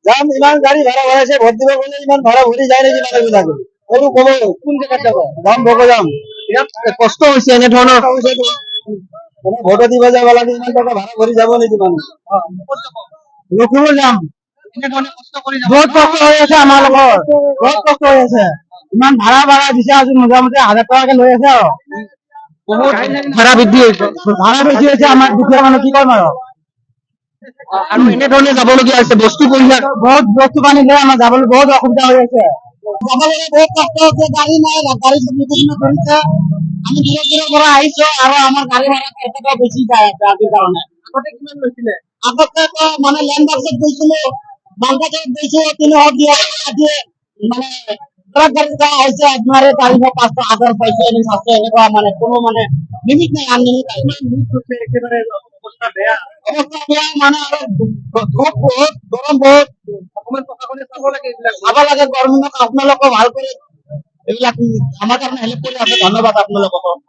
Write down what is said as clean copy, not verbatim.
যাম ইমান গাড়ী ভাড়া ভৰাইছে ভোট দিব গ'লে ইমান ভাড়া ভৰি যায় নেকি মানুহবিলাকে সৰু ক'ব কোন জেগাত যাব যাম বগজাম ইয়াত কষ্ট হৈছে এনেধৰণৰ মানে ভোট দিব যাব লাগে ইমান টকা ভাড়া ভৰি যাব নেকি মানুহ লখিমপুৰ যাম বহুত কষ্ট হৈ আছে আমাৰ লগত বহুত কষ্ট হৈ আছে ইমান ভাড়া দিছে আজি মোটামুটি 1000 টকাকে লৈ আছে আৰু বহুত ভাড়া বৃদ্ধি হৈছে আমাৰ দুখীয়া মানুহ কি কৰিম আৰু এনেধৰণে যাবলগীয়া হৈছে বস্তু পইচা বহুত বস্তু পানী লৈ আমাৰ যাবলৈ বহুত অসুবিধা হৈ আছে যাবলৈ বহুত কষ্ট হৈছে গাড়ী নাই গাড়ী বিভিন্ন কৰিছে আমি দূৰৰ পৰা আহিছো আৰু আমাৰ গাড়ী ভাড়া এটকা বেছি যায় ৰাতিৰ কাৰণে আগতে কিমান লৈছিলে আগতে মানে লেণ্ড বাছত গৈছিলো বাংলাদেশত গৈছো 300 দিয়ে মানে ট্রাক গাড়ি যাওয়া হয়েছে আপনার তারিখ 500,000 পয়সা আছে এনেকুৱা মানে কোনো মানে লিমিট নাই আনলিমিট একেবাৰে অবস্থা বেয়া মানে খুব বহুত গৰম বহুত অকমান প্ৰশাসনে চাব লাগে গভৰ্ণমেণ্টক আপোনালোকক ভাল কৰি এইবিলাক আমাৰ কাৰণে হেল্প কৰি আছে ধন্যবাদ আপোনালোকক